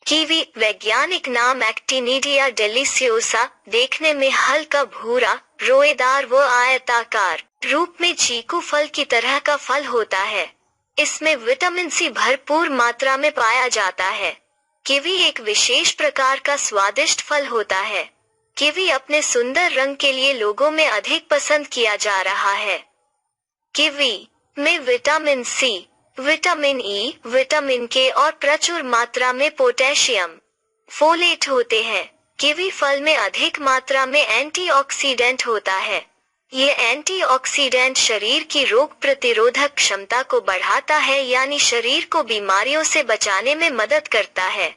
Kiwi वैज्ञानिक नाम actinidia डेलिसियोसा, देखने में हल्का भूरा, रोएदार व आयताकार रूप में चीकू फल की तरह का फल होता है। इसमें विटामिन सी भरपूर मात्रा में पाया जाता है। कीवी एक विशेष प्रकार का स्वादिष्ट फल होता है। कीवी अपने सुंदर रंग के लिए लोगों में अधिक पसंद किया जा रहा है। कीवी में vitamin C, vitamin E, vitamin K और प्रचुर मात्रा में पोटेशियम, फोलेट होते हैं। कीवी फल में अधिक मात्रा में एंटीऑक्सीडेंट होता है। ये एंटीऑक्सीडेंट शरीर की रोग प्रतिरोधक क्षमता को बढ़ाता है, यानी शरीर को बीमारियों से बचाने में मदद करता है।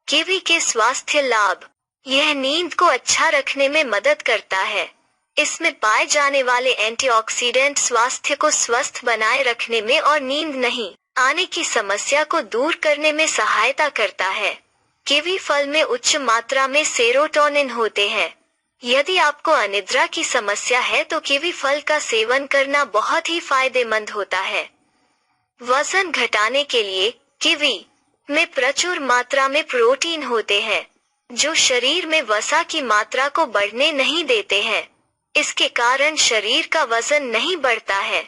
कीवी के स्वास्थ्य लाभ: यह नींद को अच्छा रखने में मदद करता है। इसमें पाए जाने वाले एंटीऑक्सीडेंट स्वास्थ्य को स्वस्थ बनाए रखने में और नींद नहीं आने की समस्या को दूर करने में सहायता करता है। कीवी फल में उच्च मात्रा में सेरोटोनिन होते हैं। यदि आपको अनिद्रा की समस्या है तो कीवी फल का सेवन करना बहुत ही फायदेमंद होता है। वजन घटाने के लिए कीवी में प्रचुर मात्रा में प्रोटीन होते हैं, जो शरीर में वसा की मात्रा को बढ़ने नहीं देते हैं। इसके कारण शरीर का वजन नहीं बढ़ता है।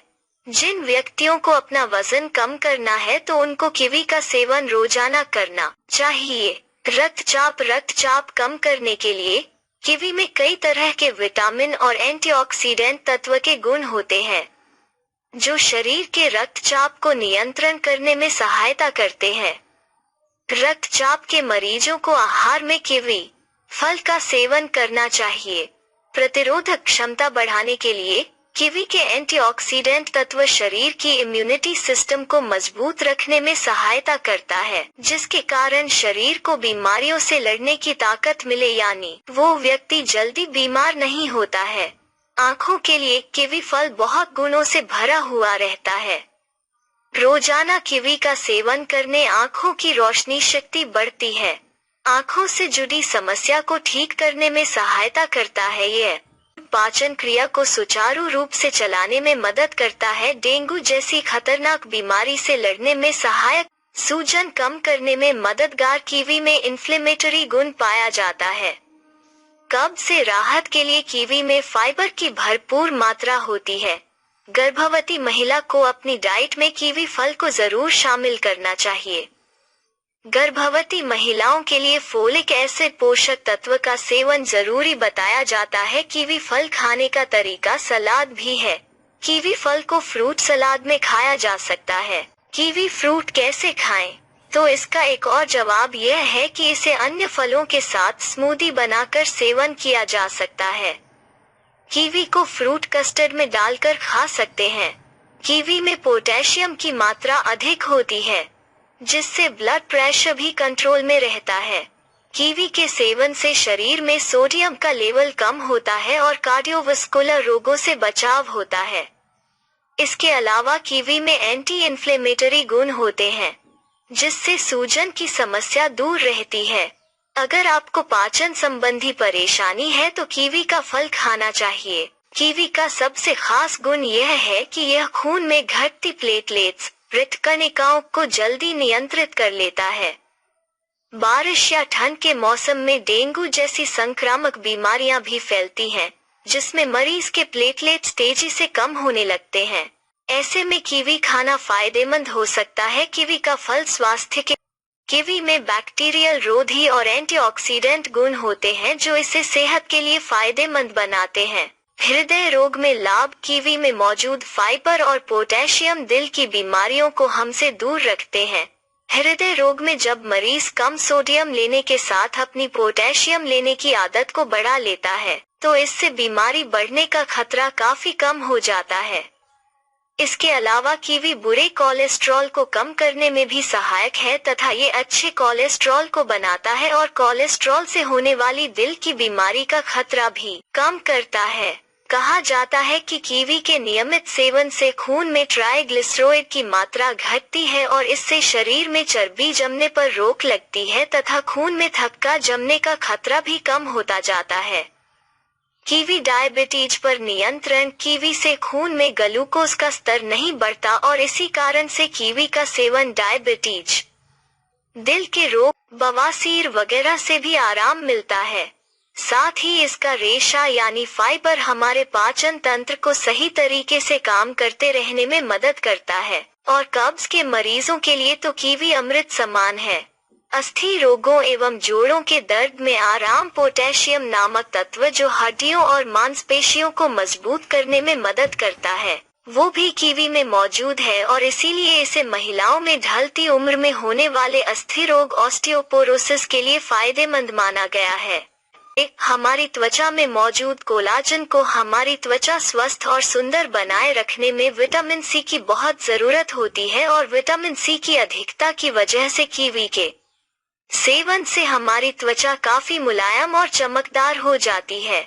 जिन व्यक्तियों को अपना वजन कम करना है तो उनको कीवी का सेवन रोजाना करना चाहिए। रक्तचाप कम करने के लिए कीवी में कई तरह के विटामिन और एंटीऑक्सीडेंट तत्व के गुण होते हैं, जो शरीर के रक्तचाप को नियंत्रण करने में सहायता करते हैं। रक्तचाप के मरीजों को आहार में कीवी फल का सेवन करना चाहिए। प्रतिरोधक क्षमता बढ़ाने के लिए कीवी के एंटीऑक्सीडेंट तत्व शरीर की इम्यूनिटी सिस्टम को मजबूत रखने में सहायता करता है, जिसके कारण शरीर को बीमारियों से लड़ने की ताकत मिले, यानी वो व्यक्ति जल्दी बीमार नहीं होता है। आँखों के लिए कीवी फल बहुत गुणों से भरा हुआ रहता है। रोजाना कीवी का सेवन करने आँखों की रोशनी शक्ति बढ़ती है। आँखों से जुड़ी समस्या को ठीक करने में सहायता करता है। यह पाचन क्रिया को सुचारू रूप से चलाने में मदद करता है। डेंगू जैसी खतरनाक बीमारी से लड़ने में सहायक, सूजन कम करने में मददगार कीवी में इन्फ्लेमेटरी गुण पाया जाता है। कब्ज से राहत के लिए कीवी में फाइबर की भरपूर मात्रा होती है। गर्भवती महिला को अपनी डाइट में कीवी फल को जरूर शामिल करना चाहिए। गर्भवती महिलाओं के लिए फोलिक एसिड पोषक तत्व का सेवन जरूरी बताया जाता है। कीवी फल खाने का तरीका सलाद भी है। कीवी फल को फ्रूट सलाद में खाया जा सकता है। कीवी फ्रूट कैसे खाएं? तो इसका एक और जवाब यह है कि इसे अन्य फलों के साथ स्मूदी बनाकर सेवन किया जा सकता है। कीवी को फ्रूट कस्टर्ड में डालकर खा सकते हैं। कीवी में पोटेशियम की मात्रा अधिक होती है, जिससे ब्लड प्रेशर भी कंट्रोल में रहता है। कीवी के सेवन से शरीर में सोडियम का लेवल कम होता है और कार्डियोवास्कुलर रोगों से बचाव होता है। इसके अलावा कीवी में एंटी इन्फ्लेमेटरी गुण होते हैं, जिससे सूजन की समस्या दूर रहती है। अगर आपको पाचन संबंधी परेशानी है तो कीवी का फल खाना चाहिए। कीवी का सबसे खास गुण यह है कि यह खून में घटती प्लेटलेट्स, रक्तकणिकाओं को जल्दी नियंत्रित कर लेता है। बारिश या ठंड के मौसम में डेंगू जैसी संक्रामक बीमारियां भी फैलती हैं, जिसमें मरीज के प्लेटलेट्स तेजी से कम होने लगते हैं। ऐसे में कीवी खाना फायदेमंद हो सकता है। कीवी का फल स्वास्थ्य के कीवी में बैक्टीरियल रोधी और एंटीऑक्सीडेंट गुण होते हैं, जो इसे सेहत के लिए फायदेमंद बनाते हैं। हृदय रोग में लाभ: कीवी में मौजूद फाइबर और पोटेशियम दिल की बीमारियों को हमसे दूर रखते हैं। हृदय रोग में जब मरीज कम सोडियम लेने के साथ अपनी पोटेशियम लेने की आदत को बढ़ा लेता है, तो इससे बीमारी बढ़ने का खतरा काफी कम हो जाता है। इसके अलावा कीवी बुरे कोलेस्ट्रॉल को कम करने में भी सहायक है तथा ये अच्छे कोलेस्ट्रॉल को बनाता है और कोलेस्ट्रॉल से होने वाली दिल की बीमारी का खतरा भी कम करता है। कहा जाता है कि कीवी के नियमित सेवन से खून में ट्राइग्लिसराइड की मात्रा घटती है और इससे शरीर में चर्बी जमने पर रोक लगती है तथा खून में थक्का जमने का खतरा भी कम होता जाता है। कीवी डायबिटीज पर नियंत्रण: कीवी से खून में ग्लूकोज का स्तर नहीं बढ़ता और इसी कारण से कीवी का सेवन डायबिटीज दिल के रोग, बवासीर वगैरह से भी आराम मिलता है। साथ ही इसका रेशा यानी फाइबर हमारे पाचन तंत्र को सही तरीके से काम करते रहने में मदद करता है और कब्ज के मरीजों के लिए तो कीवी अमृत समान है। अस्थि रोगों एवं जोड़ों के दर्द में आराम, पोटेशियम नामक तत्व जो हड्डियों और मांसपेशियों को मजबूत करने में मदद करता है, वो भी कीवी में मौजूद है और इसीलिए इसे महिलाओं में ढलती उम्र में होने वाले अस्थि रोग ऑस्टियोपोरोसिस के लिए फायदेमंद माना गया है। हमारी त्वचा में मौजूद कोलाजन को हमारी त्वचा स्वस्थ और सुंदर बनाए रखने में विटामिन सी की बहुत जरूरत होती है और विटामिन सी की अधिकता की वजह से कीवी के सेवन से हमारी त्वचा काफी मुलायम और चमकदार हो जाती है।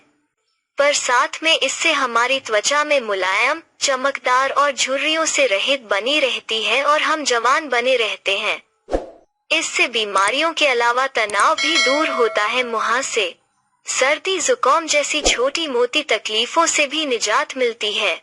पर साथ में इससे हमारी त्वचा में मुलायम, चमकदार और झुर्रियों से रहित बनी रहती है और हम जवान बने रहते हैं। इससे बीमारियों के अलावा तनाव भी दूर होता है। मुंह से सर्दी जुकाम जैसी छोटी मोटी तकलीफों से भी निजात मिलती है।